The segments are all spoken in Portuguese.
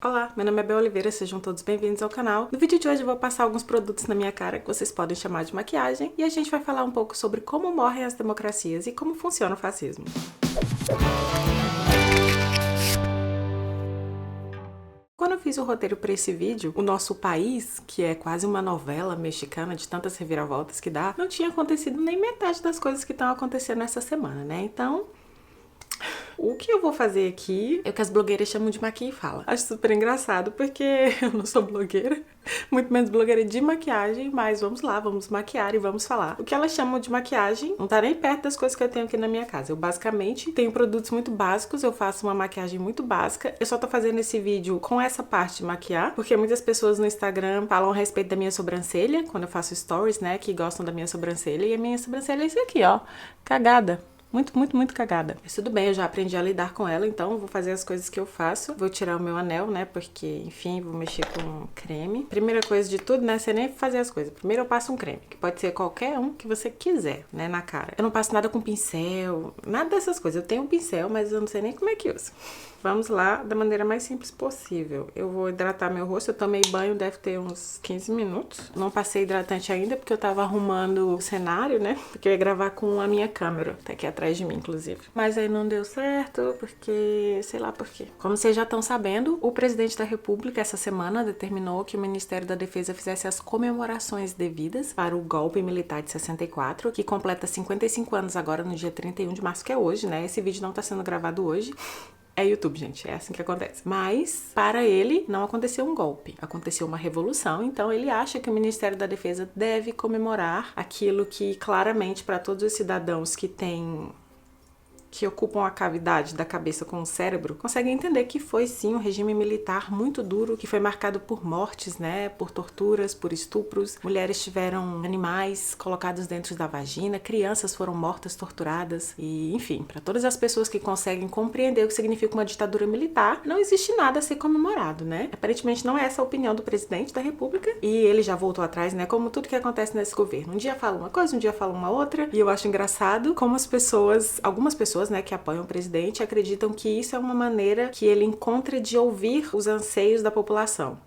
Olá, meu nome é Bel Oliveira, sejam todos bem-vindos ao canal. No vídeo de hoje eu vou passar alguns produtos na minha cara que vocês podem chamar de maquiagem e a gente vai falar um pouco sobre como morrem as democracias e como funciona o fascismo. Quando eu fiz o roteiro para esse vídeo, o nosso país, que é quase uma novela mexicana de tantas reviravoltas que dá, não tinha acontecido nem metade das coisas que estão acontecendo essa semana, né? Então, o que eu vou fazer aqui é o que as blogueiras chamam de maquia e fala. Acho super engraçado porque eu não sou blogueira, muito menos blogueira de maquiagem, mas vamos lá, vamos maquiar e vamos falar. O que elas chamam de maquiagem não tá nem perto das coisas que eu tenho aqui na minha casa. Eu basicamente tenho produtos muito básicos, eu faço uma maquiagem muito básica. Eu só tô fazendo esse vídeo com essa parte de maquiar, porque muitas pessoas no Instagram falam a respeito da minha sobrancelha, quando eu faço stories, né, que gostam da minha sobrancelha, e a minha sobrancelha é isso aqui, ó, cagada. Muito cagada. Mas tudo bem, eu já aprendi a lidar com ela, então vou fazer as coisas que eu faço. Vou tirar o meu anel, né, porque, enfim, vou mexer com creme. Primeira coisa de tudo, né, você nem fazer as coisas. Primeiro eu passo um creme, que pode ser qualquer um que você quiser, né, na cara. Eu não passo nada com pincel, nada dessas coisas. Eu tenho um pincel, mas eu não sei nem como é que usa. Vamos lá, da maneira mais simples possível. Eu vou hidratar meu rosto, eu tomei banho, deve ter uns 15 minutos. Não passei hidratante ainda, porque eu tava arrumando o cenário, né? Porque eu ia gravar com a minha câmera, tá aqui atrás de mim, inclusive. Mas aí não deu certo, porque... sei lá por quê. Como vocês já estão sabendo, o presidente da República, essa semana, determinou que o Ministério da Defesa fizesse as comemorações devidas para o golpe militar de 64, que completa 55 anos agora, no dia 31 de março, que é hoje, né? Esse vídeo não tá sendo gravado hoje. É YouTube, gente, é assim que acontece. Mas, para ele, não aconteceu um golpe, aconteceu uma revolução, então ele acha que o Ministério da Defesa deve comemorar aquilo que, claramente, para todos os cidadãos que ocupam a cavidade da cabeça com o cérebro, conseguem entender que foi sim um regime militar muito duro, que foi marcado por mortes, né, por torturas, por estupros, mulheres tiveram animais colocados dentro da vagina, crianças foram mortas, torturadas, e enfim, para todas as pessoas que conseguem compreender o que significa uma ditadura militar, não existe nada a ser comemorado, né? Aparentemente não é essa a opinião do presidente da República, e ele já voltou atrás, né, como tudo que acontece nesse governo. Um dia fala uma coisa, um dia fala uma outra, e eu acho engraçado como algumas pessoas, né, que apoiam o presidente, acreditam que isso é uma maneira que ele encontra de ouvir os anseios da população.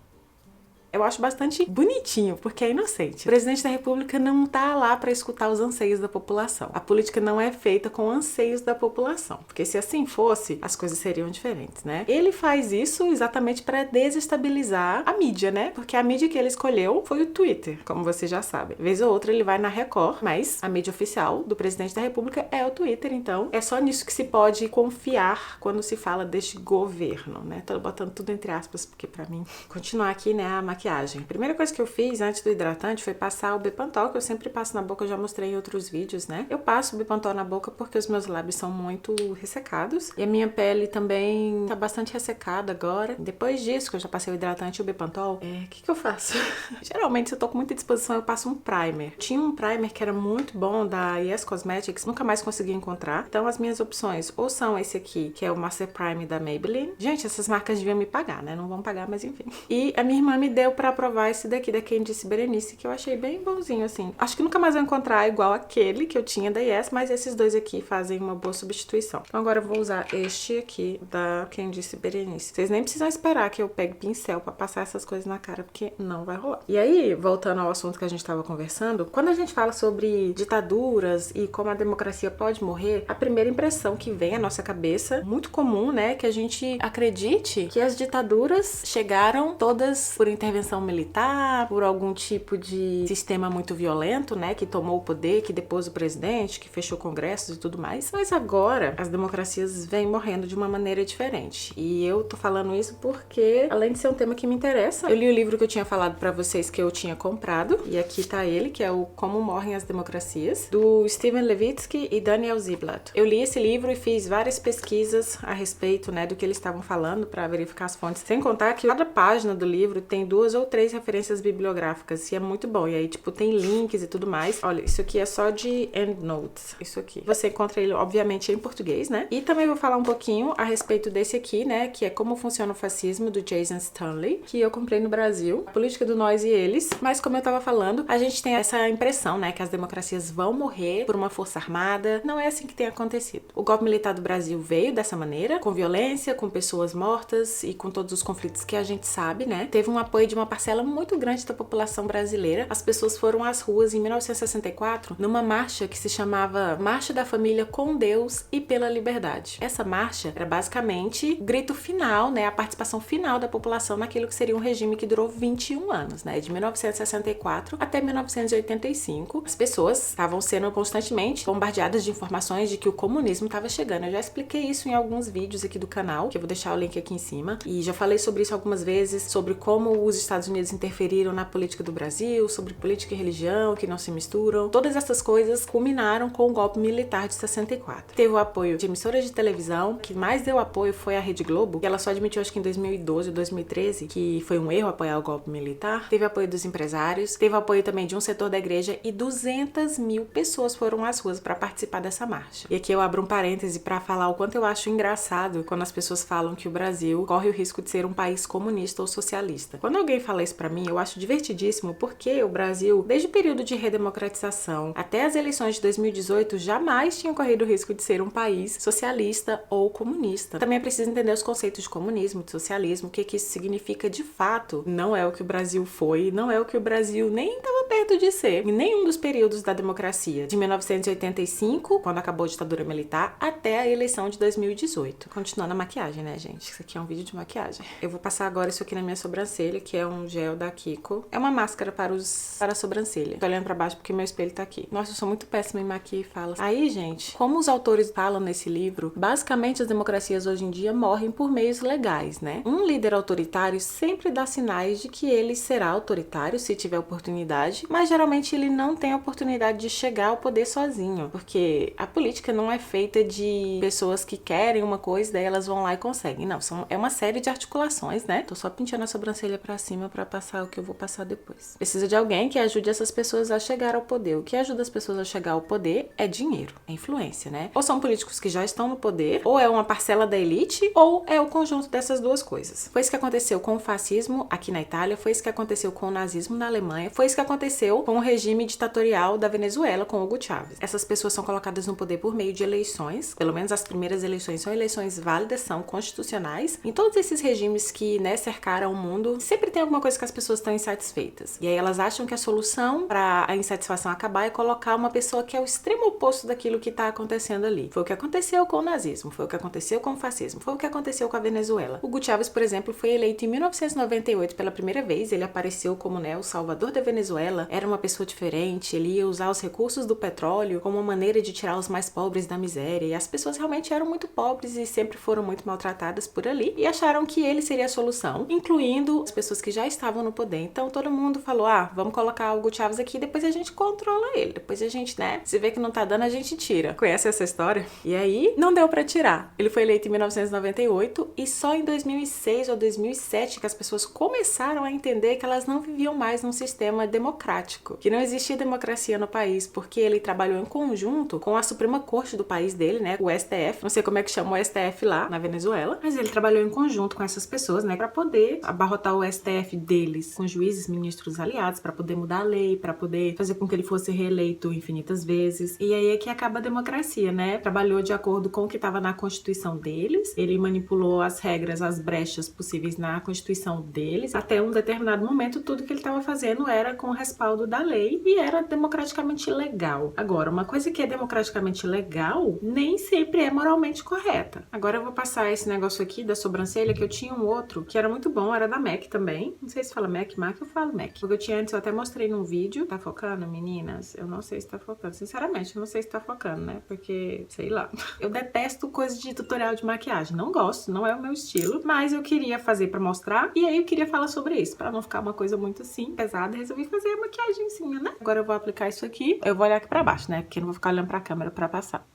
Eu acho bastante bonitinho, porque é inocente. O presidente da República não tá lá para escutar os anseios da população. A política não é feita com anseios da população, porque se assim fosse, as coisas seriam diferentes, né? Ele faz isso exatamente para desestabilizar a mídia, né? Porque a mídia que ele escolheu foi o Twitter, como vocês já sabem. Vez ou outra ele vai na Record, mas a mídia oficial do presidente da República é o Twitter, então é só nisso que se pode confiar quando se fala deste governo, né? Tô botando tudo entre aspas, porque para mim continuar aqui, né, a maquiagem. A primeira coisa que eu fiz antes do hidratante foi passar o Bepantol, que eu sempre passo na boca, eu já mostrei em outros vídeos, né? Eu passo o Bepantol na boca porque os meus lábios são muito ressecados e a minha pele também tá bastante ressecada agora. Depois disso, que eu já passei o hidratante e o Bepantol, o que eu faço? Geralmente, se eu tô com muita disposição, eu passo um primer. Tinha um primer que era muito bom da Yes Cosmetics, nunca mais consegui encontrar. Então, as minhas opções ou são esse aqui, que é o Master Prime da Maybelline. Gente, essas marcas deviam me pagar, né? Não vão pagar, mas enfim. E a minha irmã me deu pra provar esse daqui da Candice Berenice, que eu achei bem bonzinho, assim. Acho que nunca mais vou encontrar igual aquele que eu tinha da Yes, mas esses dois aqui fazem uma boa substituição. Então agora eu vou usar este aqui da Candice Berenice. Vocês nem precisam esperar que eu pegue pincel pra passar essas coisas na cara, porque não vai rolar. E aí, voltando ao assunto que a gente tava conversando, quando a gente fala sobre ditaduras e como a democracia pode morrer, a primeira impressão que vem à nossa cabeça, muito comum, né, que a gente acredite que as ditaduras chegaram todas por intervenção militar, por algum tipo de sistema muito violento, né, que tomou o poder, que depôs o presidente, que fechou congressos e tudo mais. Mas agora as democracias vêm morrendo de uma maneira diferente. E eu tô falando isso porque, além de ser um tema que me interessa, eu li o livro que eu tinha falado pra vocês que eu tinha comprado, e aqui tá ele, que é o Como Morrem as Democracias, do Steven Levitsky e Daniel Ziblatt. Eu li esse livro e fiz várias pesquisas a respeito, né, do que eles estavam falando pra verificar as fontes. Sem contar que cada página do livro tem duas 2 ou 3 referências bibliográficas e é muito bom. E aí, tipo, tem links e tudo mais. Olha, isso aqui é só de endnotes. Isso aqui. Você encontra ele, obviamente, em português, né? E também vou falar um pouquinho a respeito desse aqui, né? Que é Como Funciona o Fascismo, do Jason Stanley, que eu comprei no Brasil. A Política do Nós e Eles. Mas, como eu tava falando, a gente tem essa impressão, né? Que as democracias vão morrer por uma força armada. Não é assim que tem acontecido. O golpe militar do Brasil veio dessa maneira, com violência, com pessoas mortas e com todos os conflitos que a gente sabe, né? Teve um apoio de uma parcela muito grande da população brasileira. As pessoas foram às ruas em 1964 numa marcha que se chamava Marcha da Família com Deus e pela Liberdade. Essa marcha era basicamente o grito final, né? A participação final da população naquilo que seria um regime que durou 21 anos, né? De 1964 até 1985. As pessoas estavam sendo constantemente bombardeadas de informações de que o comunismo estava chegando. Eu já expliquei isso em alguns vídeos aqui do canal, que eu vou deixar o link aqui em cima. E já falei sobre isso algumas vezes, sobre como os Estados Unidos interferiram na política do Brasil, sobre política e religião, que não se misturam. Todas essas coisas culminaram com o golpe militar de 64. Teve o apoio de emissoras de televisão, que mais deu apoio foi a Rede Globo, que ela só admitiu acho que em 2012 ou 2013 que foi um erro apoiar o golpe militar. Teve apoio dos empresários, teve apoio também de um setor da igreja e 200 mil pessoas foram às ruas para participar dessa marcha. E aqui eu abro um parêntese para falar o quanto eu acho engraçado quando as pessoas falam que o Brasil corre o risco de ser um país comunista ou socialista. Quando alguém fala isso para mim, eu acho divertidíssimo porque o Brasil, desde o período de redemocratização até as eleições de 2018, jamais tinha corrido o risco de ser um país socialista ou comunista. Também é preciso entender os conceitos de comunismo, de socialismo, o que isso significa de fato. Não é o que o Brasil foi, não é o que o Brasil nem estava perto de ser em nenhum dos períodos da democracia, de 1985, quando acabou a ditadura militar, até a eleição de 2018. Continuando a maquiagem, né, gente? Isso aqui é um vídeo de maquiagem. Eu vou passar agora isso aqui na minha sobrancelha, que é um gel da Kiko. É uma máscara para a sobrancelha. Tô olhando pra baixo porque meu espelho tá aqui. Nossa, eu sou muito péssima em maquiar e fala. Aí, gente, como os autores falam nesse livro, basicamente as democracias hoje em dia morrem por meios legais, né? Um líder autoritário sempre dá sinais de que ele será autoritário se tiver oportunidade, mas geralmente ele não tem a oportunidade de chegar ao poder sozinho, porque a política não é feita de pessoas que querem uma coisa, daí elas vão lá e conseguem. Não, é uma série de articulações, né? Tô só pintando a sobrancelha pra cima pra passar o que eu vou passar depois. Precisa de alguém que ajude essas pessoas a chegar ao poder. O que ajuda as pessoas a chegar ao poder é dinheiro, é influência, né? Ou são políticos que já estão no poder, ou é uma parcela da elite, ou é o conjunto dessas duas coisas. Foi isso que aconteceu com o fascismo aqui na Itália, foi isso que aconteceu com o nazismo na Alemanha, foi isso que aconteceu com o regime ditatorial da Venezuela com Hugo Chávez. Essas pessoas são colocadas no poder por meio de eleições, pelo menos as primeiras eleições são eleições válidas, são constitucionais. Em todos esses regimes que, né, cercaram o mundo, sempre tem alguma coisa que as pessoas estão insatisfeitas. E aí elas acham que a solução para a insatisfação acabar é colocar uma pessoa que é o extremo oposto daquilo que está acontecendo ali. Foi o que aconteceu com o nazismo, foi o que aconteceu com o fascismo, foi o que aconteceu com a Venezuela. Hugo Chávez, por exemplo, foi eleito em 1998 pela primeira vez. Ele apareceu como, né, o salvador da Venezuela. Era uma pessoa diferente, ele ia usar os recursos do petróleo como uma maneira de tirar os mais pobres da miséria. E as pessoas realmente eram muito pobres e sempre foram muito maltratadas por ali e acharam que ele seria a solução, incluindo as pessoas que já estavam no poder. Então todo mundo falou, vamos colocar o Hugo Chávez aqui, depois a gente controla ele, depois a gente, né, se vê que não tá dando, a gente tira. Conhece essa história? E aí, não deu pra tirar. Ele foi eleito em 1998 e só em 2006 ou 2007 que as pessoas começaram a entender que elas não viviam mais num sistema democrático, que não existia democracia no país, porque ele trabalhou em conjunto com a Suprema Corte do país dele, né, o STF. Não sei como é que chama o STF lá na Venezuela, mas ele trabalhou em conjunto com essas pessoas, né, para poder abarrotar o STF deles com juízes, ministros aliados, para poder mudar a lei, para poder fazer com que ele fosse reeleito infinitas vezes. E aí é que acaba a democracia, né? Trabalhou de acordo com o que estava na Constituição deles, ele manipulou as regras, as brechas possíveis na Constituição deles. Até um determinado momento, tudo que ele estava fazendo era com o respaldo da lei e era democraticamente legal. Agora, uma coisa que é democraticamente legal nem sempre é moralmente correta. Agora eu vou passar esse negócio aqui da sobrancelha, que eu tinha um outro que era muito bom, era da MAC também. Não sei se fala MAC, eu falo MAC. Porque eu tinha antes, eu até mostrei num vídeo. Tá focando, meninas? Eu não sei se tá focando. Sinceramente, eu não sei se tá focando, né? Porque, sei lá. Eu detesto coisa de tutorial de maquiagem. Não gosto, não é o meu estilo. Mas eu queria fazer pra mostrar. E aí eu queria falar sobre isso. Pra não ficar uma coisa muito assim, pesada, resolvi fazer a maquiagemzinha, né? Agora eu vou aplicar isso aqui. Eu vou olhar aqui pra baixo, né? Porque eu não vou ficar olhando pra câmera pra passar.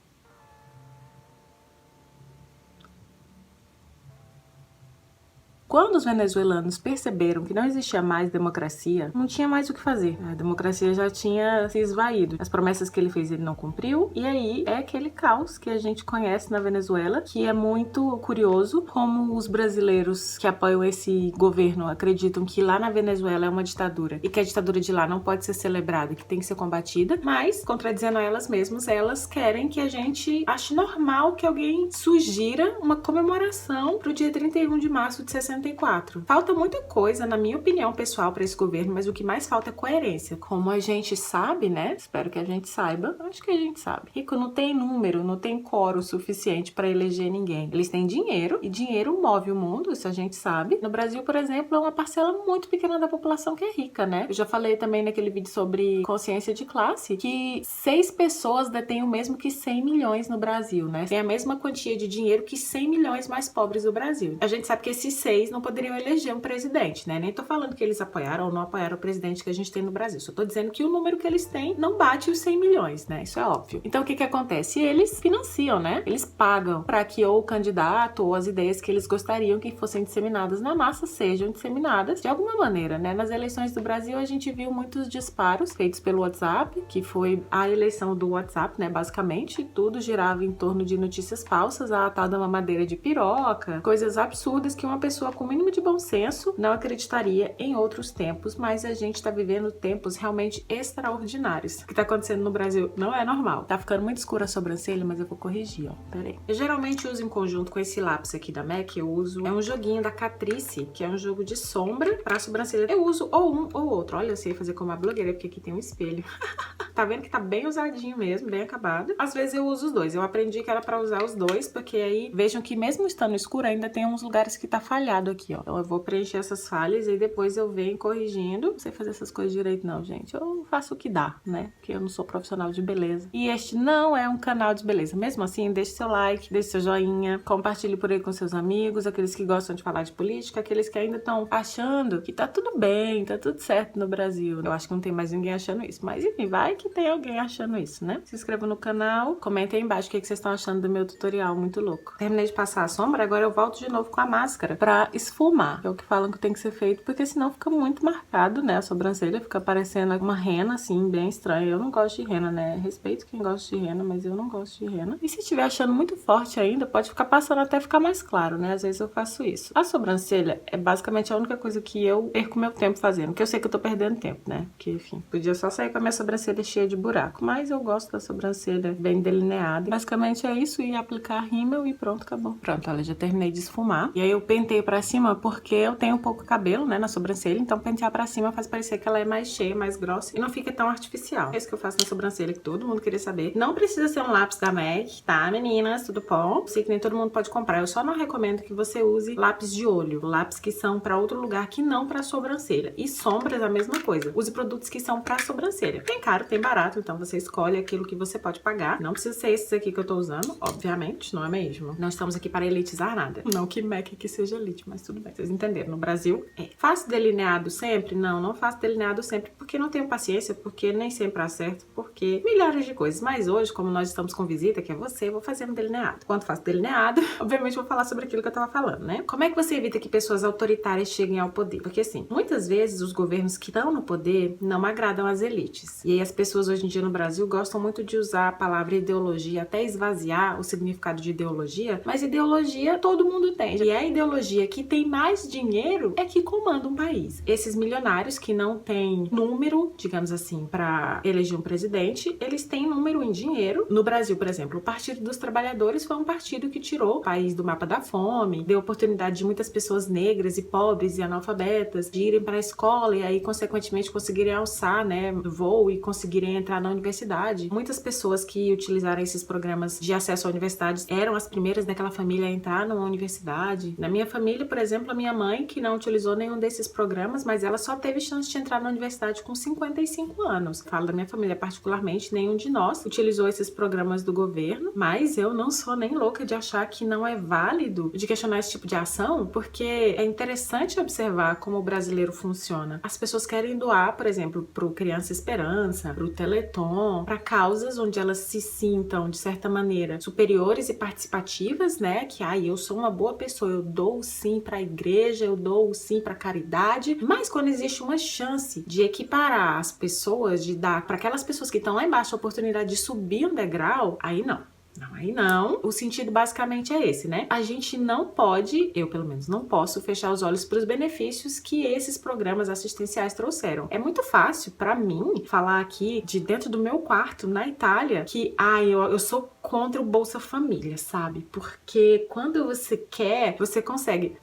Quando os venezuelanos perceberam que não existia mais democracia, não tinha mais o que fazer. A democracia já tinha se esvaído. As promessas que ele fez, ele não cumpriu. E aí é aquele caos que a gente conhece na Venezuela, que é muito curioso como os brasileiros que apoiam esse governo acreditam que lá na Venezuela é uma ditadura e que a ditadura de lá não pode ser celebrada, que tem que ser combatida, mas, contradizendo a elas mesmas, elas querem que a gente ache normal que alguém sugira uma comemoração pro dia 31 de março de 64. Falta muita coisa, na minha opinião pessoal, para esse governo, mas o que mais falta é coerência. Como a gente sabe, né? Espero que a gente saiba. Acho que a gente sabe. Rico não tem número, não tem quórum suficiente para eleger ninguém. Eles têm dinheiro e dinheiro move o mundo, isso a gente sabe. No Brasil, por exemplo, é uma parcela muito pequena da população que é rica, né? Eu já falei também naquele vídeo sobre consciência de classe que 6 pessoas detêm o mesmo que 100 milhões no Brasil, né? Tem a mesma quantia de dinheiro que 100 milhões mais pobres do Brasil. A gente sabe que esses 6 não poderiam eleger um presidente, né? Nem tô falando que eles apoiaram ou não apoiaram o presidente que a gente tem no Brasil. Só tô dizendo que o número que eles têm não bate os 100 milhões, né? Isso é óbvio. Então o que acontece? Eles financiam, né? Eles pagam para que ou o candidato ou as ideias que eles gostariam que fossem disseminadas na massa sejam disseminadas de alguma maneira, né? Nas eleições do Brasil a gente viu muitos disparos feitos pelo WhatsApp, que foi a eleição do WhatsApp, né? Basicamente, tudo girava em torno de notícias falsas, a tal da mamadeira de piroca, coisas absurdas que uma pessoa com o mínimo de bom senso não acreditaria em outros tempos, mas a gente tá vivendo tempos realmente extraordinários. O que tá acontecendo no Brasil não é normal. Tá ficando muito escura a sobrancelha, mas eu vou corrigir, ó. Pera aí. Eu geralmente uso em conjunto com esse lápis aqui da MAC, eu uso... É um joguinho da Catrice, que é um jogo de sombra pra sobrancelha. Eu uso ou um ou outro. Olha, eu sei fazer como uma blogueira, porque aqui tem um espelho. Tá vendo que tá bem usadinho mesmo, bem acabado. Às vezes eu uso os dois. Eu aprendi que era pra usar os dois, porque aí vejam que mesmo estando escuro, ainda tem uns lugares que tá falhado aqui, ó. Então eu vou preencher essas falhas e depois eu venho corrigindo. Não sei fazer essas coisas direito não, gente. Eu faço o que dá, né? Porque eu não sou profissional de beleza. E este não é um canal de beleza. Mesmo assim, deixe seu like, deixe seu joinha, compartilhe por aí com seus amigos, aqueles que gostam de falar de política, aqueles que ainda estão achando que tá tudo bem, tá tudo certo no Brasil. Eu acho que não tem mais ninguém achando isso. Mas enfim, vai que tem alguém achando isso, né? Se inscreva no canal, comentem aí embaixo o que vocês estão achando do meu tutorial, muito louco. Terminei de passar a sombra, agora eu volto de novo com a máscara pra esfumar. É o que falam que tem que ser feito, porque senão fica muito marcado, né? A sobrancelha fica parecendo uma rena, assim, bem estranha. Eu não gosto de rena, né? Respeito quem gosta de rena, mas eu não gosto de rena. E se estiver achando muito forte ainda, pode ficar passando até ficar mais claro, né? Às vezes eu faço isso. A sobrancelha é basicamente a única coisa que eu perco meu tempo fazendo, porque eu sei que eu tô perdendo tempo, né? Porque, enfim, podia só sair com a minha sobrancelha cheia de buraco, mas eu gosto da sobrancelha bem delineada. Basicamente é isso, e aplicar rímel e pronto, acabou. Pronto, olha, já terminei de esfumar. E aí eu pentei pra cima porque eu tenho pouco cabelo, né, na sobrancelha, então pentear pra cima faz parecer que ela é mais cheia, mais grossa e não fica tão artificial. É isso que eu faço na sobrancelha, que todo mundo queria saber. Não precisa ser um lápis da MAC, tá, meninas? Tudo bom? Sei que nem todo mundo pode comprar. Eu só não recomendo que você use lápis de olho, lápis que são pra outro lugar que não pra sobrancelha. E sombras, a mesma coisa. Use produtos que são pra sobrancelha. Tem caro, tem barato, então você escolhe aquilo que você pode pagar. Não precisa ser esses aqui que eu tô usando, obviamente, não é mesmo? Não estamos aqui para elitizar nada. Não que MAC aqui seja elite, mas tudo bem. Vocês entenderam? No Brasil, é. Faço delineado sempre? Não, não faço delineado sempre, porque não tenho paciência, porque nem sempre acerto, porque milhares de coisas. Mas hoje, como nós estamos com visita, que é você, eu vou fazer um delineado. Quando faço delineado, obviamente vou falar sobre aquilo que eu tava falando, né? Como é que você evita que pessoas autoritárias cheguem ao poder? Porque assim, muitas vezes os governos que estão no poder não agradam as elites. E aí as pessoas hoje em dia no Brasil gostam muito de usar a palavra ideologia, até esvaziar o significado de ideologia, mas ideologia todo mundo tem. E a ideologia que tem mais dinheiro é que comanda um país. Esses milionários que não têm número, digamos assim, para eleger um presidente, eles têm número em dinheiro. No Brasil, por exemplo, o Partido dos Trabalhadores foi um partido que tirou o país do mapa da fome, deu oportunidade de muitas pessoas negras e pobres e analfabetas de irem para a escola e aí, consequentemente, conseguirem alçar, né, voo e conseguirem entrar na universidade. Muitas pessoas que utilizaram esses programas de acesso à universidade eram as primeiras daquela família a entrar numa universidade. Na minha família, por exemplo, a minha mãe, que não utilizou nenhum desses programas, mas ela só teve chance de entrar na universidade com 55 anos. Falo da minha família particularmente, nenhum de nós utilizou esses programas do governo, mas eu não sou nem louca de achar que não é válido de questionar esse tipo de ação, porque é interessante observar como o brasileiro funciona. As pessoas querem doar, por exemplo, pro Criança Esperança, pro pro Teleton, para causas onde elas se sintam, de certa maneira, superiores e participativas, né? Que, eu sou uma boa pessoa, eu dou sim pra igreja, eu dou sim pra caridade, mas quando existe uma chance de equiparar as pessoas, de dar para aquelas pessoas que estão lá embaixo a oportunidade de subir um degrau, aí não. Não, aí não. O sentido basicamente é esse, né? A gente não pode, eu pelo menos não posso, fechar os olhos para os benefícios que esses programas assistenciais trouxeram. É muito fácil para mim falar aqui de dentro do meu quarto na Itália que, eu sou contra o Bolsa Família, sabe? Porque quando você quer, você consegue.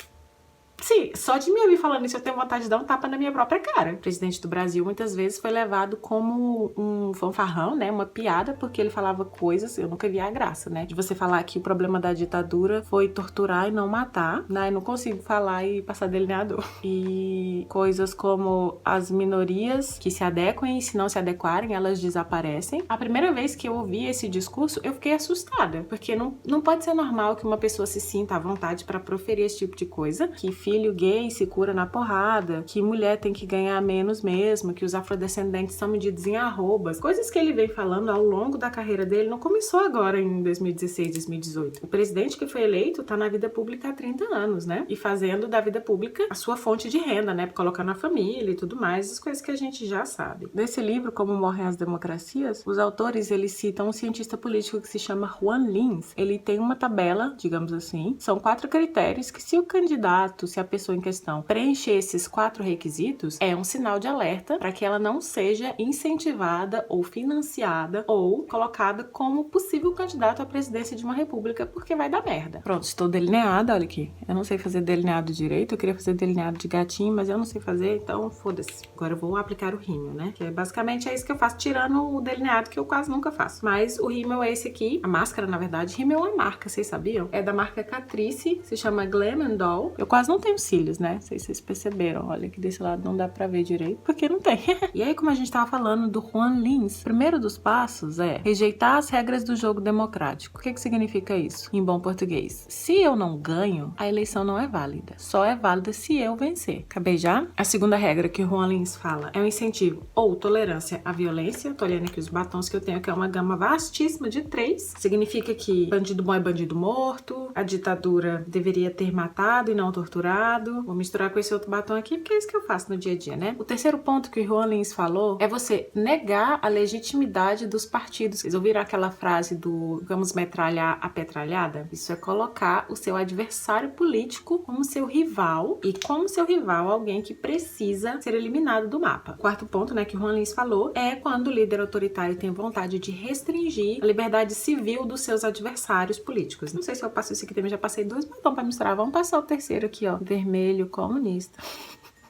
Sim, só de me ouvir falando isso eu tenho vontade de dar um tapa na minha própria cara. O presidente do Brasil muitas vezes foi levado como um fanfarrão, né? Uma piada, porque ele falava coisas, eu nunca vi a graça, né? De você falar que o problema da ditadura foi torturar e não matar, né? Eu não consigo falar e passar delineador. E coisas como as minorias que se adequem e se não se adequarem, elas desaparecem. A primeira vez que eu ouvi esse discurso, eu fiquei assustada, porque não pode ser normal que uma pessoa se sinta à vontade para proferir esse tipo de coisa, que filho gay se cura na porrada, que mulher tem que ganhar menos mesmo, que os afrodescendentes são medidos em arrobas. Coisas que ele vem falando ao longo da carreira dele, não começou agora em 2016, 2018. O presidente que foi eleito tá na vida pública há 30 anos, né? E fazendo da vida pública a sua fonte de renda, né? Colocando a família e tudo mais, as coisas que a gente já sabe. Nesse livro, Como Morrem as Democracias, os autores, eles citam um cientista político que se chama Juan Lins. Ele tem uma tabela, digamos assim, são 4 critérios que se o candidato, se a pessoa em questão preencher esses 4 requisitos, é um sinal de alerta para que ela não seja incentivada ou financiada ou colocada como possível candidato à presidência de uma república, porque vai dar merda. Pronto, estou delineada, olha aqui. Eu não sei fazer delineado direito, eu queria fazer delineado de gatinho, mas eu não sei fazer, então foda-se. Agora eu vou aplicar o rímel, né? Que basicamente é isso que eu faço, tirando o delineado que eu quase nunca faço. Mas o rímel é esse aqui, a máscara, na verdade. Rímel é uma marca, vocês sabiam? É da marca Catrice, se chama Glam & Doll. Eu quase não tenho cílios, né? Não sei se vocês perceberam. Olha aqui desse lado não dá pra ver direito, porque não tem. E aí, como a gente tava falando do Juan Lins, o primeiro dos passos é rejeitar as regras do jogo democrático. O que significa isso? Em bom português. Se eu não ganho, a eleição não é válida. Só é válida se eu vencer. Acabei já? A segunda regra que o Juan Lins fala é um incentivo ou tolerância à violência. Tô olhando aqui os batons que eu tenho, que é uma gama vastíssima de 3. Significa que bandido bom é bandido morto, a ditadura deveria ter matado e não torturado. Vou misturar com esse outro batom aqui, porque é isso que eu faço no dia a dia, né? O terceiro ponto que o Juan Lins falou é você negar a legitimidade dos partidos. Vocês ouviram aquela frase do vamos metralhar a petralhada? Isso é colocar o seu adversário político como seu rival, e como seu rival alguém que precisa ser eliminado do mapa. O quarto ponto, né, que o Juan Lins falou, é quando o líder autoritário tem vontade de restringir a liberdade civil dos seus adversários políticos. Não sei se eu passo isso aqui também, já passei 2 batons pra misturar. Vamos passar o terceiro aqui, ó. Vermelho comunista.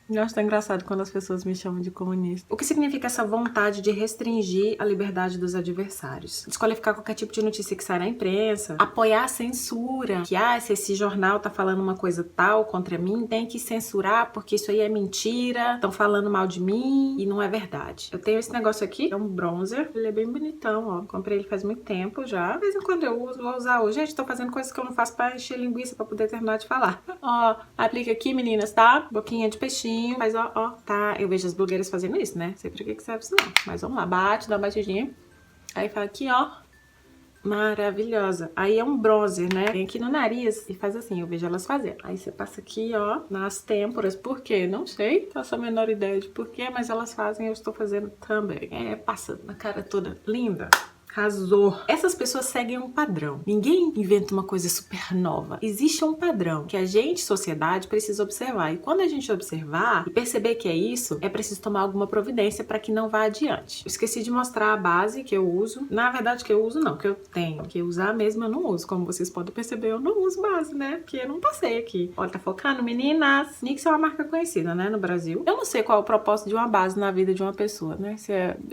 Eu acho tão engraçado quando as pessoas me chamam de comunista. O que significa essa vontade de restringir a liberdade dos adversários? Desqualificar qualquer tipo de notícia que sai na imprensa, apoiar a censura, que se esse jornal tá falando uma coisa tal contra mim, tem que censurar porque isso aí é mentira, estão falando mal de mim e não é verdade. Eu tenho esse negócio aqui, é um bronzer, ele é bem bonitão, ó. Comprei ele faz muito tempo já. De vez em quando eu uso, vou usar hoje. Gente, tô fazendo coisas que eu não faço pra encher linguiça pra poder terminar de falar. Ó, aplica aqui, meninas, tá? Boquinha de peixinho. Mas ó, tá, eu vejo as blogueiras fazendo isso, né? Sei pra que serve isso não. Mas vamos lá, bate, dá uma batidinha. Aí fala aqui, ó. Maravilhosa. Aí é um bronzer, né? Vem aqui no nariz e faz assim, eu vejo elas fazendo. Aí você passa aqui, ó, nas têmporas. Por quê? Não sei. Faço a menor ideia de por quê, mas elas fazem, eu estou fazendo também. Passa na cara toda linda. Arrasou. Essas pessoas seguem um padrão. Ninguém inventa uma coisa super nova. Existe um padrão que a gente, sociedade, precisa observar. E quando a gente observar e perceber que é isso, é preciso tomar alguma providência para que não vá adiante. Eu esqueci de mostrar a base que eu uso. Na verdade, que eu uso não, que eu tenho. Que usar mesmo eu não uso. Como vocês podem perceber, eu não uso base, né? Porque eu não passei aqui. Olha, tá focando, meninas. NYX é uma marca conhecida, né? No Brasil. Eu não sei qual é o propósito de uma base na vida de uma pessoa, né?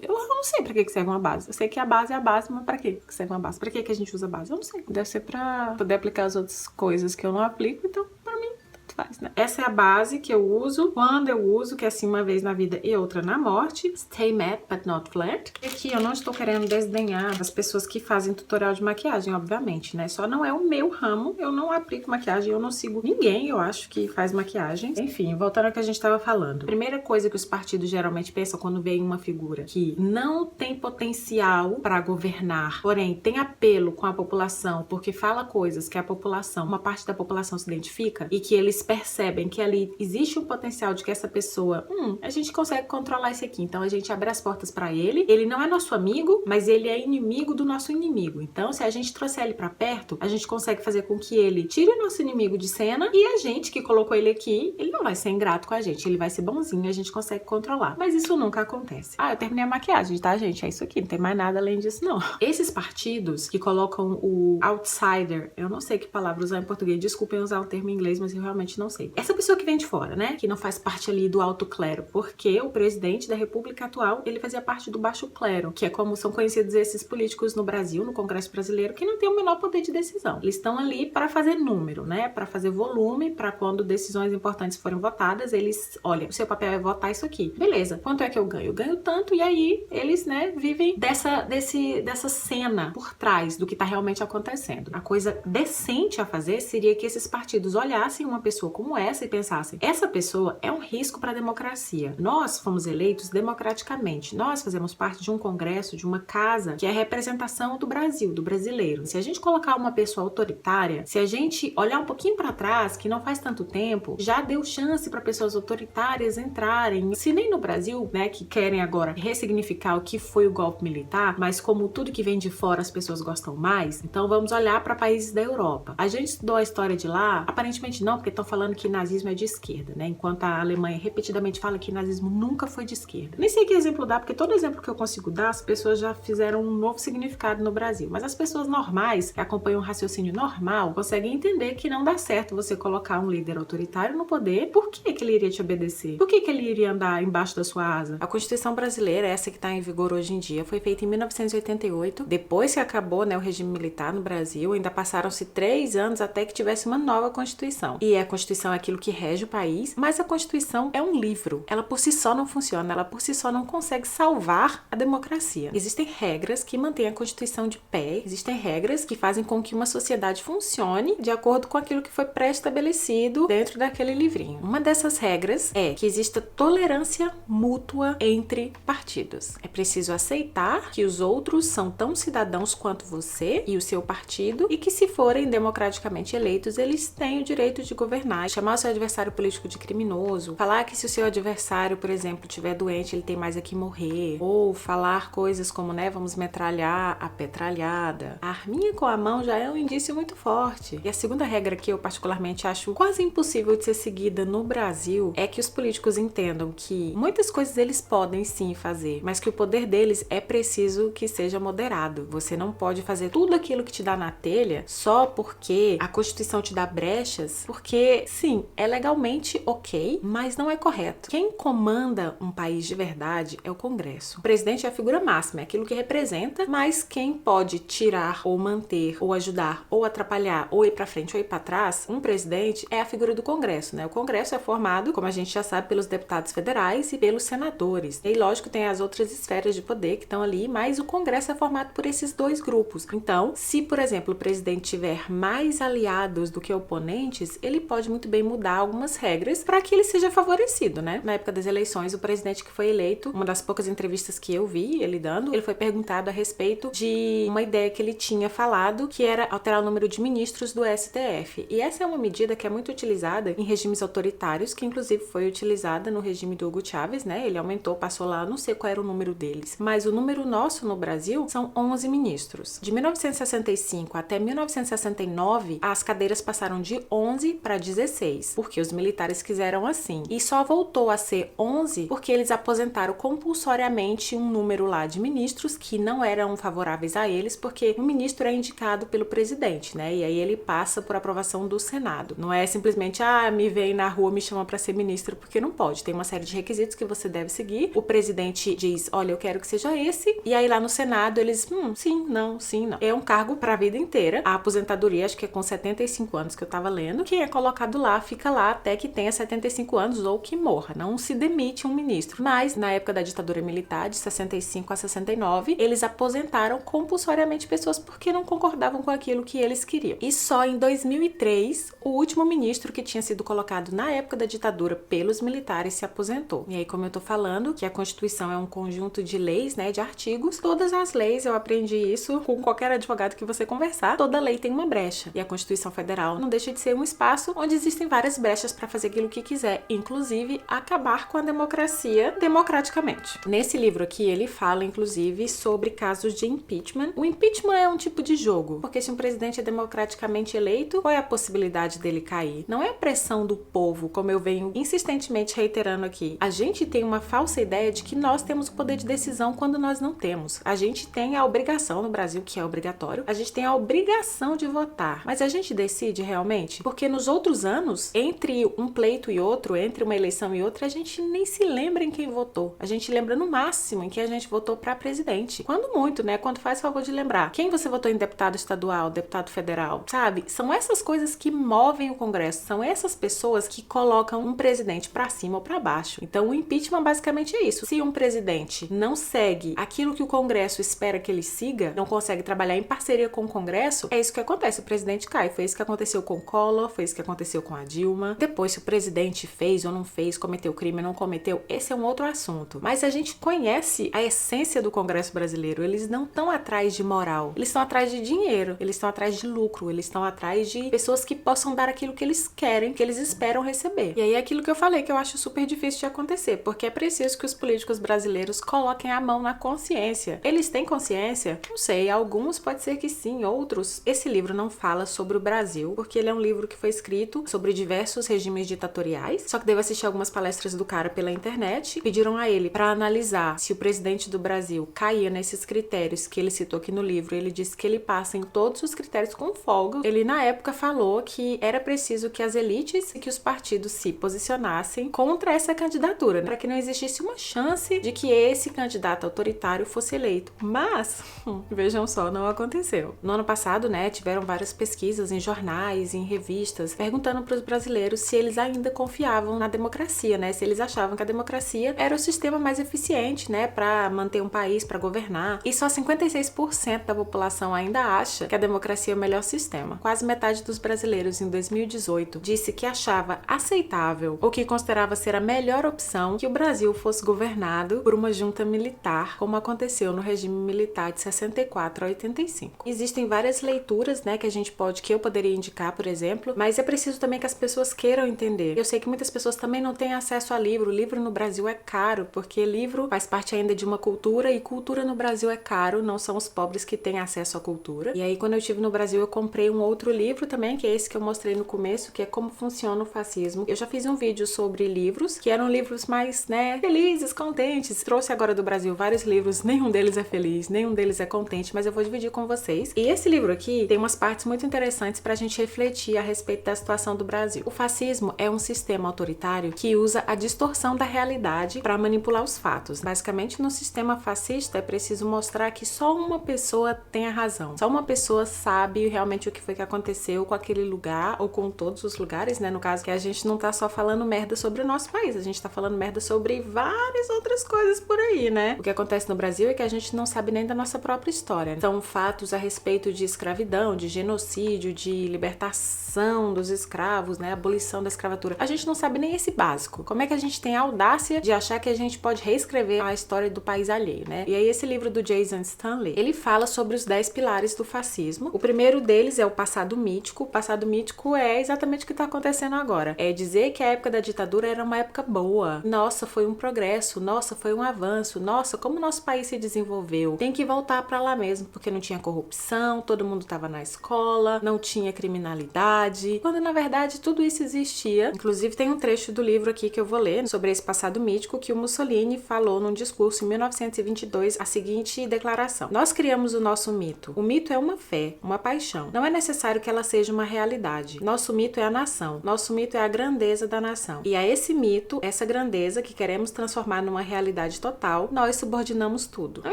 Eu não sei pra que serve uma base. Eu sei que a base é a base, mas pra que serve uma base? Pra que a gente usa base? Eu não sei. Deve ser pra poder aplicar as outras coisas que eu não aplico, então pra mim tanto faz, né? Essa é a base que eu uso quando eu uso, que é assim, uma vez na vida e outra na morte. Stay mad, but not flirt. E aqui eu não estou querendo desdenhar das pessoas que fazem tutorial de maquiagem, obviamente, né? Só não é o meu ramo, eu não aplico maquiagem, eu não sigo ninguém, eu acho, que faz maquiagem. Enfim, voltando ao que a gente estava falando. Primeira coisa que os partidos geralmente pensam quando veem uma figura que não tem potencial para governar, porém tem apelo com a população, porque fala coisas que a população, uma parte da população se identifica e que eles percebem que ali existe um potencial de que essa pessoa, a gente consegue controlar isso aqui, então a gente abre as portas para ele. Ele não é nosso amigo, mas ele é inimigo do nosso inimigo. Então, se a gente trouxer ele para perto, a gente consegue fazer com que ele tire o nosso inimigo de cena e a gente que colocou ele aqui, ele não vai ser ingrato com a gente, ele vai ser bonzinho e a gente consegue controlar. Mas isso nunca acontece. Eu terminei a maquiagem, tá, gente? É isso aqui, não tem mais nada além disso, não. Esses partidos que colocam o outsider, eu não sei que palavra usar em português, desculpem usar um termo em inglês, mas eu realmente não sei. Essa pessoa que vem de fora, né? Que não faz parte ali do alto clero, porque o presidente da República atual, ele fazia parte do baixo clero, que é como são conhecidos esses políticos no Brasil, no Congresso brasileiro, que não tem o menor poder de decisão. Eles estão ali para fazer número, né? Para fazer volume, para quando decisões importantes forem votadas, eles, olha, o seu papel é votar isso aqui. Beleza, quanto é que eu ganho? Eu ganho tanto, e aí eles, né, vivem dessa cena por trás do que tá realmente acontecendo. A coisa decente a fazer seria que esses partidos olhassem uma pessoa como essa e pensassem, essa pessoa é um risco para a democracia. Nós fomos eleitos democraticamente. Nós fazemos parte de um congresso, de uma casa, que é a representação do Brasil, do brasileiro. Se a gente colocar uma pessoa autoritária, se a gente olhar um pouquinho para trás, que não faz tanto tempo, já deu chance para pessoas autoritárias entrarem. Se nem no Brasil, né, que querem agora ressignificar o que foi o golpe militar, mas como tudo que vem de fora as pessoas gostam mais, então vamos olhar para países da Europa. A gente estudou a história de lá? Aparentemente não, porque estão falando que nazismo é de esquerda, né? Enquanto a Alemanha repetidamente fala que nazismo nunca foi de esquerda. Nem sei que exemplo dar, porque todo exemplo que eu consigo dar, as pessoas já fizeram um novo significado no Brasil. Mas as pessoas normais, que acompanham um raciocínio normal, conseguem entender que não dá certo você colocar um líder autoritário no poder. Por que ele iria te obedecer? Por que ele iria andar embaixo da sua asa? A Constituição brasileira, essa que está em vigor hoje em dia, foi feita em 1988. Depois que acabou, né, o regime militar no Brasil, ainda passaram-se 3 anos até que tivesse uma nova Constituição. E a Constituição é aquilo que rege o país, mas a Constituição é um livro. Ela por si só não funciona, ela por si só não consegue salvar a democracia. Existem regras que mantêm a Constituição de pé, existem regras que fazem com que uma sociedade funcione de acordo com aquilo que foi pré-estabelecido dentro daquele livrinho. Uma dessas regras é que exista tolerância mútua entre partidos. É preciso aceitar que os outros são tão cidadãos quanto você e o seu partido e que, se forem democraticamente eleitos, eles têm o direito de governar. Chamar o seu adversário político de criminoso, falar que se o seu adversário, por exemplo, estiver doente, ele tem mais aqui morrer, ou falar coisas como, né, vamos metralhar a petralhada. A arminha com a mão já é um indício muito forte. E a segunda regra que eu particularmente acho quase impossível de ser seguida no Brasil é que os políticos entendam que muitas coisas eles podem sim fazer, mas que o poder deles é preciso que seja moderado. Você não pode fazer tudo aquilo que te dá na telha só porque a Constituição te dá brechas, porque sim, é legalmente ok, mas não é correto. Quem comanda um país de verdade é o Congresso. O presidente é a figura máxima, é aquilo que representa, mas quem pode tirar ou manter, ou ajudar, ou atrapalhar, ou ir pra frente ou ir pra trás, um presidente é a figura do Congresso, né? O Congresso é formado, como a gente já sabe, pelos deputados federais e pelos senadores. E lógico, tem as outras esferas de poder que estão ali, mas o Congresso é formado por esses dois grupos. Então, se, por exemplo, o presidente tiver mais aliados do que oponentes, ele pode muito bem mudar algumas regras para que ele seja favorecido, né? Na época das eleições, o presidente que foi eleito, uma das poucas entrevistas que eu vi ele dando, ele foi perguntado a respeito de uma ideia que ele tinha falado, que era alterar o número de ministros do STF. E essa é uma medida que é muito utilizada em regimes autoritários, que inclusive foi utilizada no regime do Hugo Chávez, né? Ele aumentou, passou lá, não sei qual era o número deles, mas o número nosso no Brasil são 11 ministros. De 1965 até 1969, as cadeiras passaram de 11 para 16, porque os militares quiseram assim. E só voltou a ser 11 porque eles aposentaram compulsoriamente um número lá de ministros que não eram favoráveis a eles, porque o ministro é indicado pelo presidente, né? E aí ele passa por aprovação do Senado. Não é simplesmente, me vem na rua, me chama para ser ministro, porque não pode. Tem uma série de requisitos que você deve seguir. O presidente diz, olha, eu quero que seja esse. E aí lá no Senado eles, sim, não, sim, não. É um cargo para a vida inteira. A aposentadoria, acho que é com 75 anos que eu tava lendo. Quem é colocado colocado lá, fica lá até que tenha 75 anos ou que morra. Não se demite um ministro. Mas, na época da ditadura militar, de 65 a 69, eles aposentaram compulsoriamente pessoas porque não concordavam com aquilo que eles queriam. E só em 2003, o último ministro que tinha sido colocado na época da ditadura pelos militares se aposentou. E aí, como eu tô falando, que a Constituição é um conjunto de leis, né, de artigos, todas as leis, eu aprendi isso com qualquer advogado que você conversar, toda lei tem uma brecha. E a Constituição Federal não deixa de ser um espaço onde existem várias brechas para fazer aquilo que quiser, inclusive acabar com a democracia democraticamente. Nesse livro aqui, ele fala, inclusive, sobre casos de impeachment. O impeachment é um tipo de jogo, porque se um presidente é democraticamente eleito, qual é a possibilidade dele cair? Não é a pressão do povo, como eu venho insistentemente reiterando aqui. A gente tem uma falsa ideia de que nós temos o poder de decisão quando nós não temos. A gente tem a obrigação no Brasil, que é obrigatório, a gente tem a obrigação de votar. Mas a gente decide realmente? Porque nos outros anos, entre um pleito e outro, entre uma eleição e outra, a gente nem se lembra em quem votou. A gente lembra no máximo em que a gente votou para presidente. Quando muito, né? Quando faz favor de lembrar. Quem você votou em deputado estadual, deputado federal, sabe? São essas coisas que movem o Congresso. São essas pessoas que colocam um presidente para cima ou para baixo. Então, o impeachment basicamente é isso. Se um presidente não segue aquilo que o Congresso espera que ele siga, não consegue trabalhar em parceria com o Congresso, é isso que acontece. O presidente cai. Foi isso que aconteceu com o Collor, foi isso que aconteceu com a Dilma. Depois, se o presidente fez ou não fez, cometeu crime ou não cometeu, esse é um outro assunto. Mas a gente conhece a essência do Congresso brasileiro. Eles não estão atrás de moral. Eles estão atrás de dinheiro. Eles estão atrás de lucro. Eles estão atrás de pessoas que possam dar aquilo que eles querem, que eles esperam receber. E aí é aquilo que eu falei, que eu acho super difícil de acontecer, porque é preciso que os políticos brasileiros coloquem a mão na consciência. Eles têm consciência? Não sei, alguns pode ser que sim, outros. Esse livro não fala sobre o Brasil, porque ele é um livro que foi escrito sobre diversos regimes ditatoriais, só que devo assistir algumas palestras do cara pela internet. Pediram a ele para analisar se o presidente do Brasil caía nesses critérios que ele citou aqui no livro. Ele disse que ele passa em todos os critérios com folga. Ele na época falou que era preciso que as elites e que os partidos se posicionassem contra essa candidatura, né? Para que não existisse uma chance de que esse candidato autoritário fosse eleito. Mas, vejam só, não aconteceu. No ano passado, né, tiveram várias pesquisas em jornais, em revistas, perguntando para os brasileiros se eles ainda confiavam na democracia, né? Se eles achavam que a democracia era o sistema mais eficiente, né, para manter um país, para governar. E só 56% da população ainda acha que a democracia é o melhor sistema. Quase metade dos brasileiros em 2018 disse que achava aceitável ou que considerava ser a melhor opção que o Brasil fosse governado por uma junta militar, como aconteceu no regime militar de 64 a 85. Existem várias leituras, né, que eu poderia indicar, por exemplo, mas é preciso também que as pessoas queiram entender. Eu sei que muitas pessoas também não têm acesso a livro. O livro no Brasil é caro, porque livro faz parte ainda de uma cultura e cultura no Brasil é caro, não são os pobres que têm acesso à cultura. E aí, quando eu estive no Brasil, eu comprei um outro livro também, que é esse que eu mostrei no começo, que é Como Funciona o Fascismo. Eu já fiz um vídeo sobre livros, que eram livros mais, né, felizes, contentes. Trouxe agora do Brasil vários livros, nenhum deles é feliz, nenhum deles é contente, mas eu vou dividir com vocês. E esse livro aqui tem umas partes muito interessantes pra gente refletir a respeito da situação do Brasil. O fascismo é um sistema autoritário que usa a distorção da realidade para manipular os fatos. Basicamente, no sistema fascista é preciso mostrar que só uma pessoa tem a razão. Só uma pessoa sabe realmente o que foi que aconteceu com aquele lugar ou com todos os lugares, né? No caso que a gente não tá só falando merda sobre o nosso país, a gente tá falando merda sobre várias outras coisas por aí, né? O que acontece no Brasil é que a gente não sabe nem da nossa própria história. São fatos a respeito de escravidão, de genocídio, de libertação dos escravos, né? Abolição da escravatura. A gente não sabe nem esse básico. Como é que a gente tem a audácia de achar que a gente pode reescrever a história do país alheio, né? E aí esse livro do Jason Stanley, ele fala sobre os 10 pilares do fascismo. O primeiro deles é o passado mítico. O passado mítico é exatamente o que está acontecendo agora. É dizer que a época da ditadura era uma época boa. Nossa, foi um progresso. Nossa, foi um avanço. Nossa, como o nosso país se desenvolveu. Tem que voltar para lá mesmo, porque não tinha corrupção, todo mundo estava na escola, não tinha criminalidade, quando na verdade tudo isso existia. Inclusive tem um trecho do livro aqui que eu vou ler sobre esse passado mítico que o Mussolini falou num discurso em 1922 a seguinte declaração: nós criamos o nosso mito. O mito é uma fé, uma paixão. Não é necessário que ela seja uma realidade. Nosso mito é a nação. Nosso mito é a grandeza da nação. E a esse mito, essa grandeza que queremos transformar numa realidade total, nós subordinamos tudo. Não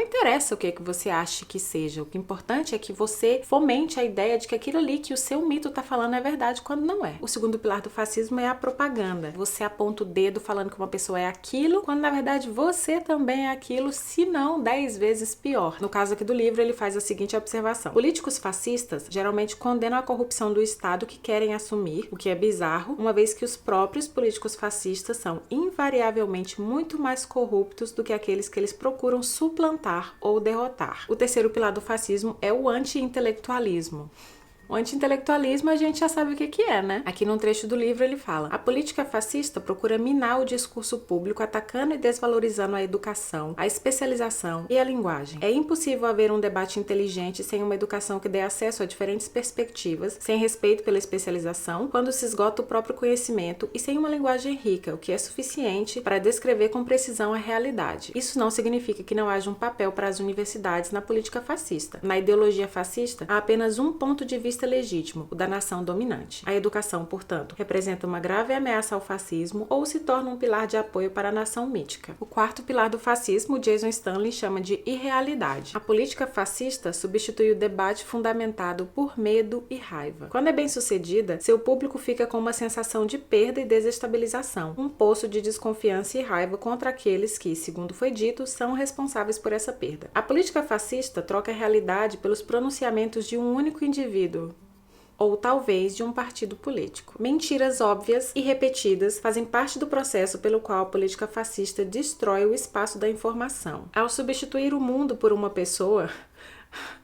interessa o que você acha que seja. O que é importante é que você fomente a ideia de que aquilo ali que o seu mito tá falando é verdade, quando não não é. O segundo pilar do fascismo é a propaganda. Você aponta o dedo falando que uma pessoa é aquilo, quando na verdade você também é aquilo, se não 10 vezes pior. No caso aqui do livro, ele faz a seguinte observação: políticos fascistas geralmente condenam a corrupção do Estado que querem assumir, o que é bizarro, uma vez que os próprios políticos fascistas são invariavelmente muito mais corruptos do que aqueles que eles procuram suplantar ou derrotar. O terceiro pilar do fascismo é o anti-intelectualismo. O anti-intelectualismo a gente já sabe o que é, né? Aqui num trecho do livro ele fala: a política fascista procura minar o discurso público atacando e desvalorizando a educação, a especialização e a linguagem. É impossível haver um debate inteligente sem uma educação que dê acesso a diferentes perspectivas, sem respeito pela especialização, quando se esgota o próprio conhecimento e sem uma linguagem rica, o que é suficiente para descrever com precisão a realidade. Isso não significa que não haja um papel para as universidades na política fascista. Na ideologia fascista, há apenas um ponto de vista legítimo, o da nação dominante. A educação, portanto, representa uma grave ameaça ao fascismo ou se torna um pilar de apoio para a nação mítica. O quarto pilar do fascismo, Jason Stanley chama de irrealidade. A política fascista substitui o debate fundamentado por medo e raiva. Quando é bem sucedida, seu público fica com uma sensação de perda e desestabilização, um poço de desconfiança e raiva contra aqueles que, segundo foi dito, são responsáveis por essa perda. A política fascista troca a realidade pelos pronunciamentos de um único indivíduo, ou talvez de um partido político. Mentiras óbvias e repetidas fazem parte do processo pelo qual a política fascista destrói o espaço da informação. Ao substituir o mundo por uma pessoa,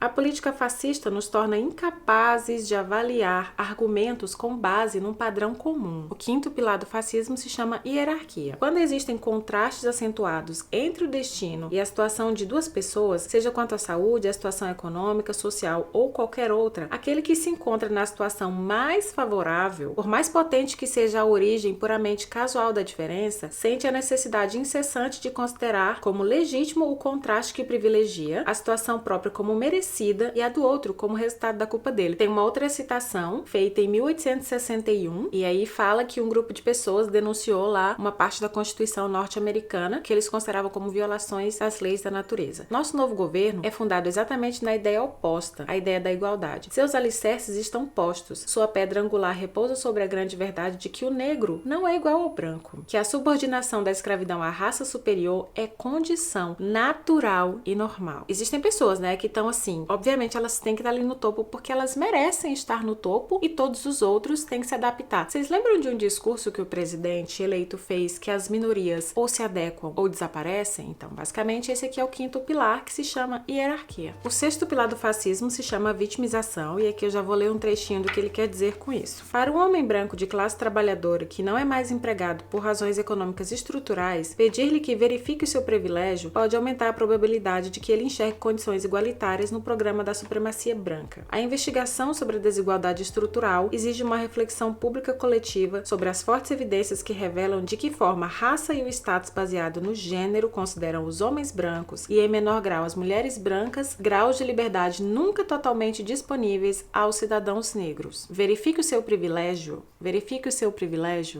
a política fascista nos torna incapazes de avaliar argumentos com base num padrão comum. O quinto pilar do fascismo se chama hierarquia. Quando existem contrastes acentuados entre o destino e a situação de duas pessoas, seja quanto à saúde, à situação econômica, social ou qualquer outra, aquele que se encontra na situação mais favorável, por mais potente que seja a origem puramente casual da diferença, sente a necessidade incessante de considerar como legítimo o contraste que privilegia a situação própria como merecida e a do outro como resultado da culpa dele. Tem uma outra citação feita em 1861 e aí fala que um grupo de pessoas denunciou lá uma parte da Constituição norte-americana que eles consideravam como violações das leis da natureza. Nosso novo governo é fundado exatamente na ideia oposta, a ideia da igualdade. Seus alicerces estão postos. Sua pedra angular repousa sobre a grande verdade de que o negro não é igual ao branco, que a subordinação da escravidão à raça superior é condição natural e normal. Existem pessoas, né, que estão assim, obviamente elas têm que estar ali no topo porque elas merecem estar no topo e todos os outros têm que se adaptar. Vocês lembram de um discurso que o presidente eleito fez que as minorias ou se adequam ou desaparecem? Então, basicamente, esse aqui é o quinto pilar, que se chama hierarquia. O sexto pilar do fascismo se chama vitimização e aqui eu já vou ler um trechinho do que ele quer dizer com isso. Para um homem branco de classe trabalhadora que não é mais empregado por razões econômicas estruturais, pedir-lhe que verifique o seu privilégio pode aumentar a probabilidade de que ele enxergue condições igualitárias no programa da supremacia branca. A investigação sobre a desigualdade estrutural exige uma reflexão pública coletiva sobre as fortes evidências que revelam de que forma a raça e o status baseado no gênero consideram os homens brancos e, em menor grau, as mulheres brancas, graus de liberdade nunca totalmente disponíveis aos cidadãos negros. Verifique o seu privilégio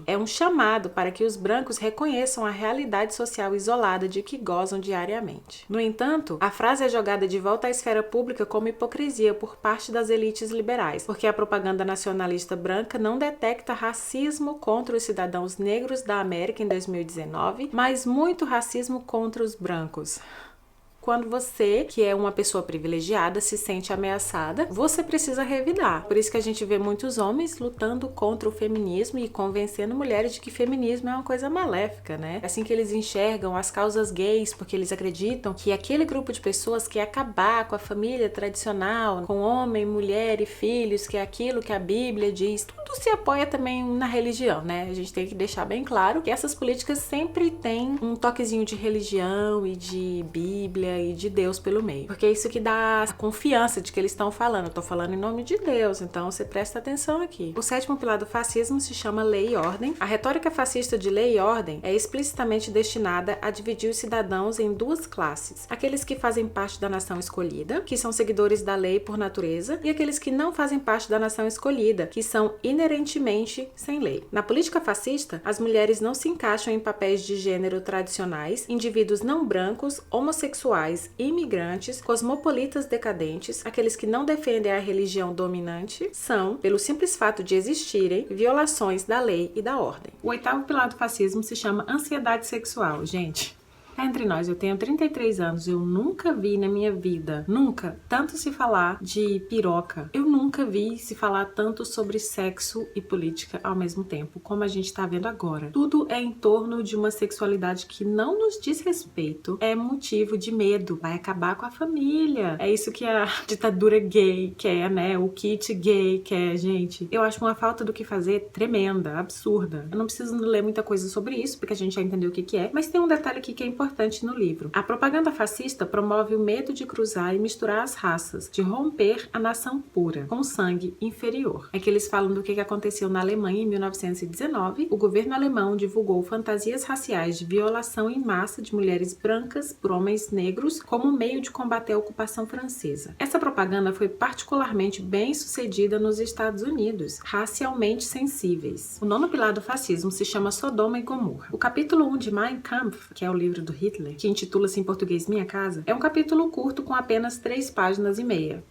é um chamado para que os brancos reconheçam a realidade social isolada de que gozam diariamente. No entanto, a frase é jogada de volta à esfera pública como hipocrisia por parte das elites liberais, porque a propaganda nacionalista branca não detecta racismo contra os cidadãos negros da América em 2019, mas muito racismo contra os brancos. Quando você, que é uma pessoa privilegiada, se sente ameaçada, você precisa revidar. Por isso que a gente vê muitos homens lutando contra o feminismo e convencendo mulheres de que feminismo é uma coisa maléfica, né? Assim que eles enxergam as causas gays, porque eles acreditam que aquele grupo de pessoas quer acabar com a família tradicional, com homem, mulher e filhos, que é aquilo que a Bíblia diz. Tudo se apoia também na religião, né? A gente tem que deixar bem claro que essas políticas sempre têm um toquezinho de religião e de Bíblia e de Deus pelo meio, porque é isso que dá a confiança de que eles estão falando. Eu tô falando em nome de Deus, então você presta atenção aqui. O sétimo pilar do fascismo se chama lei e ordem. A retórica fascista de lei e ordem é explicitamente destinada a dividir os cidadãos em duas classes: aqueles que fazem parte da nação escolhida, que são seguidores da lei por natureza, e aqueles que não fazem parte da nação escolhida, que são inerentemente sem lei. Na política fascista, as mulheres não se encaixam em papéis de gênero tradicionais, indivíduos não brancos, homossexuais, imigrantes, cosmopolitas decadentes, aqueles que não defendem a religião dominante, são, pelo simples fato de existirem, violações da lei e da ordem. O 8º pilar do fascismo se chama ansiedade sexual, gente. Entre nós, eu tenho 33 anos, eu nunca vi na minha vida, nunca, tanto se falar de piroca. Eu nunca vi se falar tanto sobre sexo e política ao mesmo tempo, como a gente tá vendo agora. Tudo é em torno de uma sexualidade que não nos diz respeito, é motivo de medo, vai acabar com a família. É isso que a ditadura gay quer, né? O kit gay quer, gente. Eu acho uma falta do que fazer tremenda, absurda. Eu não preciso ler muita coisa sobre isso, porque a gente já entendeu o que é, mas tem um detalhe aqui que é importante no livro. A propaganda fascista promove o medo de cruzar e misturar as raças, de romper a nação pura, com sangue inferior. É que eles falam do que aconteceu na Alemanha em 1919. O governo alemão divulgou fantasias raciais de violação em massa de mulheres brancas por homens negros como meio de combater a ocupação francesa. Essa propaganda foi particularmente bem sucedida nos Estados Unidos, racialmente sensíveis. O 9º pilar do fascismo se chama Sodoma e Gomorra. O capítulo 1 de Mein Kampf, que é o livro do Hitler, que intitula-se em português Minha Casa, é um capítulo curto com apenas 3 páginas e meia.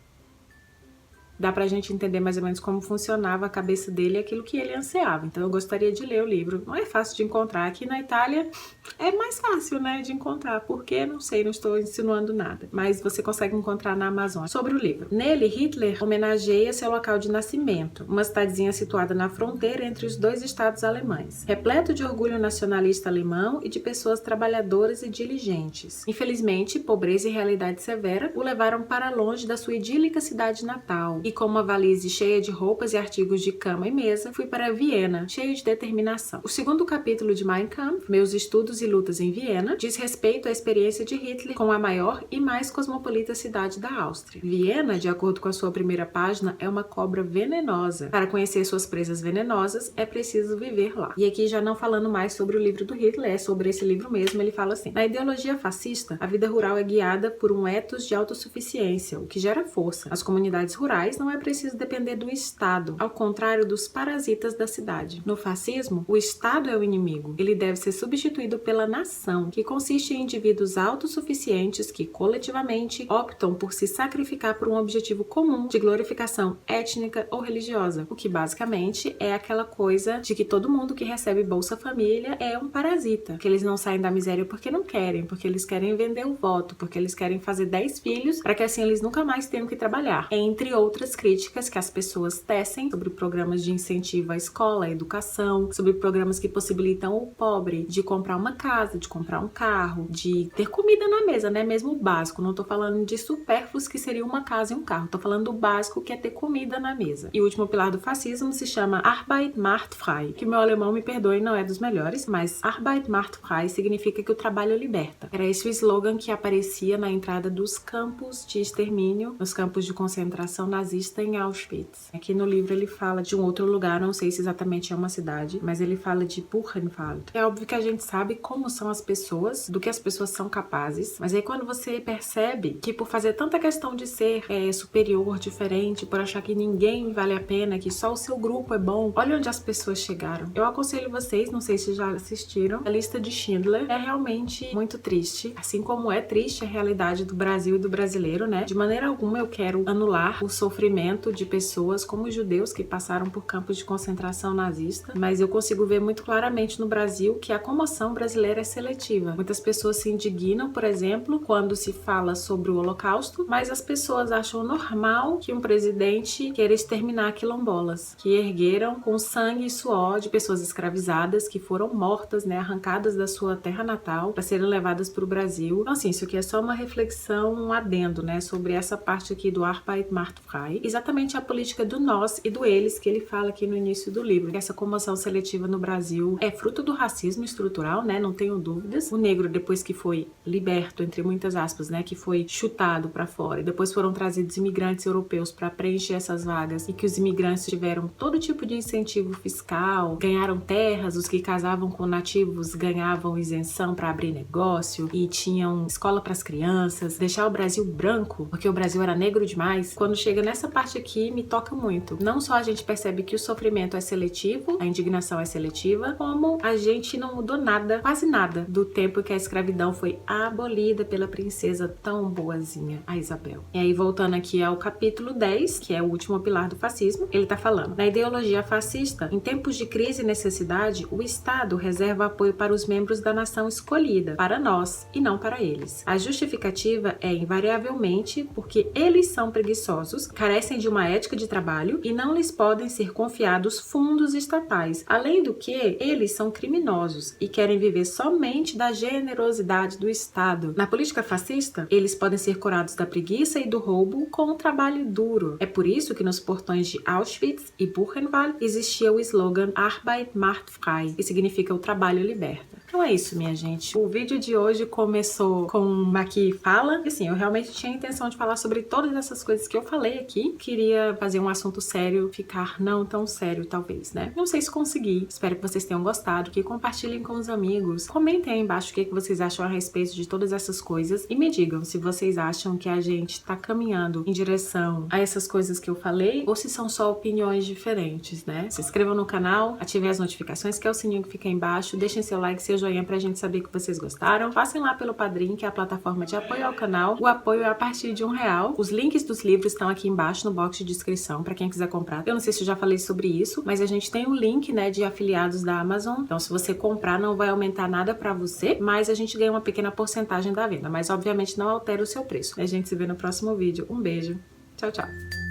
Dá pra gente entender mais ou menos como funcionava a cabeça dele e aquilo que ele ansiava. Então eu gostaria de ler o livro. Não é fácil de encontrar. Aqui na Itália é mais fácil, né, de encontrar. Por quê? Não sei, não estou insinuando nada. Mas você consegue encontrar na Amazon. Sobre o livro. Nele, Hitler homenageia seu local de nascimento, uma cidadezinha situada na fronteira entre os 2 estados alemães, repleto de orgulho nacionalista alemão e de pessoas trabalhadoras e diligentes. Infelizmente, pobreza e realidade severa o levaram para longe da sua idílica cidade natal. E com uma valise cheia de roupas e artigos de cama e mesa, fui para Viena, cheio de determinação. O 2º capítulo de Mein Kampf, Meus Estudos e Lutas em Viena, diz respeito à experiência de Hitler com a maior e mais cosmopolita cidade da Áustria. Viena, de acordo com a sua primeira página, é uma cobra venenosa. Para conhecer suas presas venenosas, é preciso viver lá. E aqui já não falando mais sobre o livro do Hitler, é sobre esse livro mesmo, ele fala assim: na ideologia fascista, a vida rural é guiada por um ethos de autossuficiência, o que gera força. As comunidades rurais não é preciso depender do Estado, ao contrário dos parasitas da cidade. No fascismo, o Estado é o inimigo. Ele deve ser substituído pela nação, que consiste em indivíduos autossuficientes que, coletivamente, optam por se sacrificar por um objetivo comum de glorificação étnica ou religiosa, o que basicamente é aquela coisa de que todo mundo que recebe Bolsa Família é um parasita, que eles não saem da miséria porque não querem, porque eles querem vender o voto, porque eles querem fazer 10 filhos para que assim eles nunca mais tenham que trabalhar, entre outras críticas que as pessoas tecem sobre programas de incentivo à escola, à educação, sobre programas que possibilitam o pobre de comprar uma casa, de comprar um carro, de ter comida na mesa, né? Mesmo o básico. Não tô falando de supérfluos que seria uma casa e um carro. Tô falando do básico, que é ter comida na mesa. E o último pilar do fascismo se chama Arbeit macht frei, que meu alemão, me perdoe, não é dos melhores, mas Arbeit macht frei significa que o trabalho liberta. Era esse o slogan que aparecia na entrada dos campos de extermínio, nos campos de concentração nazista em Auschwitz. Aqui no livro ele fala de um outro lugar, não sei se exatamente é uma cidade, mas ele fala de Buchenwald. É óbvio que a gente sabe como são as pessoas, do que as pessoas são capazes, mas aí quando você percebe que por fazer tanta questão de ser superior, diferente, por achar que ninguém vale a pena, que só o seu grupo é bom, olha onde as pessoas chegaram. Eu aconselho vocês, não sei se já assistiram, a lista de Schindler é realmente muito triste, assim como é triste a realidade do Brasil e do brasileiro, né? De maneira alguma eu quero anular o sofrimento de pessoas como os judeus que passaram por campos de concentração nazista, mas eu consigo ver muito claramente no Brasil que a comoção brasileira é seletiva. Muitas pessoas se indignam, por exemplo, quando se fala sobre o Holocausto, mas as pessoas acham normal que um presidente queira exterminar quilombolas, que ergueram com sangue e suor de pessoas escravizadas que foram mortas, né, arrancadas da sua terra natal para serem levadas para o Brasil. Então, assim, isso aqui é só uma reflexão, um adendo, né, sobre essa parte aqui do Arbeit macht frei. Exatamente a política do nós e do eles que ele fala aqui no início do livro. Essa comoção seletiva no Brasil é fruto do racismo estrutural, né? Não tenho dúvidas. O negro, depois que foi liberto, entre muitas aspas, né? Que foi chutado para fora e depois foram trazidos imigrantes europeus para preencher essas vagas e que os imigrantes tiveram todo tipo de incentivo fiscal, ganharam terras, os que casavam com nativos ganhavam isenção para abrir negócio e tinham escola para as crianças, deixar o Brasil branco, porque o Brasil era negro demais. Quando chega nessa essa parte aqui me toca muito. Não só a gente percebe que o sofrimento é seletivo, a indignação é seletiva, como a gente não mudou nada, quase nada, do tempo que a escravidão foi abolida pela princesa tão boazinha, a Isabel. E aí, voltando aqui ao capítulo 10, que é o último pilar do fascismo, ele tá falando: na ideologia fascista, em tempos de crise e necessidade, o Estado reserva apoio para os membros da nação escolhida, para nós e não para eles. A justificativa é invariavelmente porque eles são preguiçosos, carecem de uma ética de trabalho e não lhes podem ser confiados fundos estatais. Além do que, eles são criminosos e querem viver somente da generosidade do Estado. Na política fascista, eles podem ser curados da preguiça e do roubo com o trabalho duro. É por isso que nos portões de Auschwitz e Buchenwald existia o slogan Arbeit macht frei, que significa o trabalho liberta. Então é isso, minha gente. O vídeo de hoje começou com uma que fala. Assim, eu realmente tinha a intenção de falar sobre todas essas coisas que eu falei aqui. Queria fazer um assunto sério, ficar não tão sério, talvez, né? Não sei se consegui. Espero que vocês tenham gostado, que compartilhem com os amigos. Comentem aí embaixo o que vocês acham a respeito de todas essas coisas e me digam se vocês acham que a gente tá caminhando em direção a essas coisas que eu falei ou se são só opiniões diferentes, né? Se inscrevam no canal, ativem as notificações, que é o sininho que fica aí embaixo. Deixem seu like, seu joinha pra gente saber que vocês gostaram. Passem lá pelo Padrim, que é a plataforma de apoio ao canal. O apoio é a partir de R$1. Os links dos livros estão aqui embaixo no box de descrição pra quem quiser comprar. Eu não sei se eu já falei sobre isso, mas a gente tem um link, né, de afiliados da Amazon. Então, se você comprar, não vai aumentar nada pra você, mas a gente ganha uma pequena porcentagem da venda. Mas, obviamente, não altera o seu preço. A gente se vê no próximo vídeo. Um beijo. Tchau, tchau.